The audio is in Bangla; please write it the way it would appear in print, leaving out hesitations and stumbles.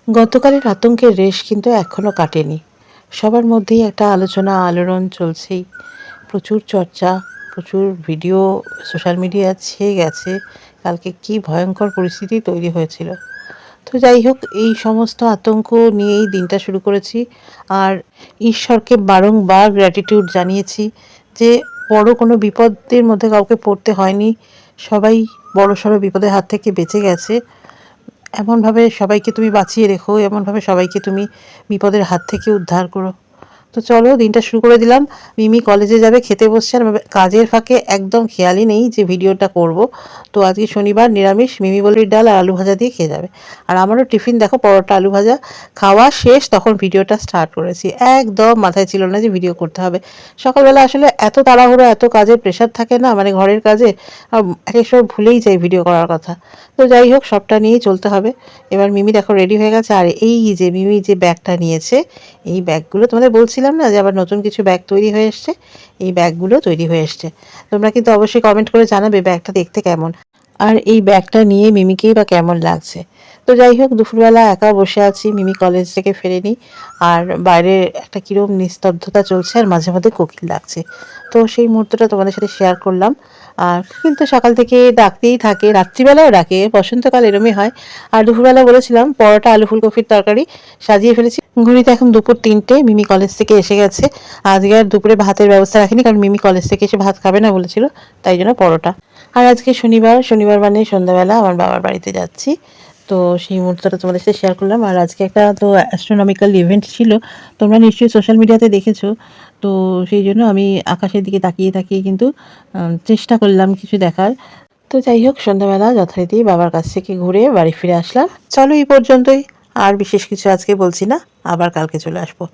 গতকালের আতঙ্কের রেশ কিন্তু এখনো কাটেনি। সবার মধ্যেই একটা আলোচনা আলোড়ন চলছেই। প্রচুর চর্চা, প্রচুর ভিডিও সোশ্যাল মিডিয়ায় ছেয়ে গেছে। কালকে কী ভয়ঙ্কর পরিস্থিতি তৈরি হয়েছিল। তো যাই হোক, এই সমস্ত আতঙ্ক নিয়েই দিনটা শুরু করেছি। আর ঈশ্বরকে বারংবার গ্র্যাটিটিউড জানিয়েছি যে বড় কোনো বিপদের মধ্যে কাউকে পড়তে হয়নি। সবাই বড়সড় বিপদের হাত থেকে বেঁচে গেছে। এমনভাবে সবাইকে তুমি বাঁচিয়ে রেখো, এমনভাবে সবাইকে তুমি বিপদের হাত থেকে উদ্ধার করো। তো চলো, দিনটা শুরু করে দিলাম। মিমি কলেজে যাবে, খেতে বসছে, আর কাজের ফাঁকে একদম খেয়ালই নেই যে ভিডিওটা করব। তো আজকে শনিবার, নিরামিষ, মিমি বলির ডাল আর আলু ভাজা দিয়ে খেয়ে যাবে। আর আমারও টিফিন দেখো, পরোটা আলু ভাজা। খাওয়া শেষ তখন ভিডিওটা স্টার্ট করেছি। একদম মাথায় ছিল না যে ভিডিও করতে হবে। সকালবেলা আসলে এত তাড়াহুড়ো, এত কাজের প্রেশার থাকে না, মানে ঘরের কাজে এক এক সময় ভুলেই যাই ভিডিও করার কথা। তো যাই হোক, সবটা নিয়েই চলতে হবে। এবার মিমি দেখো রেডি হয়ে গেছে। আর এই যে মিমি যে ব্যাগটা নিয়েছে, এই ব্যাগগুলো তোমাদের বলছিলাম না যে আবার নতুন কিছু ব্যাগ তৈরি হয়ে এসছে, এই ব্যাগগুলো তৈরি হয়ে এসছে। তোমরা কিন্তু অবশ্যই কমেন্ট করে জানাবে ব্যাগটা দেখতে কেমন, আর এই ব্যাগটা নিয়ে মিমিকেই বা কেমন লাগছে। তো যাই হোক, দুপুরবেলা একা বসে আছি, মিমি কলেজ থেকে ফেরেনি। আর বাইরে একটা কিরম নিস্তব্ধতা চলছে, আর মাঝে মধ্যে কোকিল ডাকছে। তো সেই মুহূর্তটা তোমাদের সাথে শেয়ার করলাম। আর কিন্তু সকাল থেকে ডাকতেই থাকে, রাত্রিবেলাও ডাকে, বসন্তকাল এরমই হয়। আর দুপুরবেলা বলেছিলাম পরোটা আলু ফুলকপির তরকারি সাজিয়ে ফেলেছি। ঘড়িতে এখন দুপুর 3টে। মিমি কলেজ থেকে এসে গেছে। আজকে আর দুপুরে ভাতের ব্যবস্থা রাখিনি, কারণ মিমি কলেজ থেকে এসে ভাত খাবে না বলেছিল, তাই জন্য পরোটা। আর আজকে শনিবার, শনিবার মানে সন্ধ্যাবেলা আমার বাবার বাড়িতে যাচ্ছি। তো সেই মুহূর্তটা তোমাদের সাথে শেয়ার করলাম। আর আজকে একটা তো অ্যাস্ট্রোনমিক্যাল ইভেন্ট ছিল, তোমরা নিশ্চয়ই সোশ্যাল মিডিয়াতে দেখেছো। তো সেই জন্য আমি আকাশের দিকে তাকিয়ে তাকিয়ে কিন্তু চেষ্টা করলাম কিছু দেখার। তো যাই হোক, সন্ধ্যাবেলা যথারীতি বাবার কাছ থেকে ঘুরে বাড়ি ফিরে আসলাম। চলো, এই পর্যন্তই। আর বিশেষ কিছু আজকে বলছি না, আবার কালকে চলে আসবো।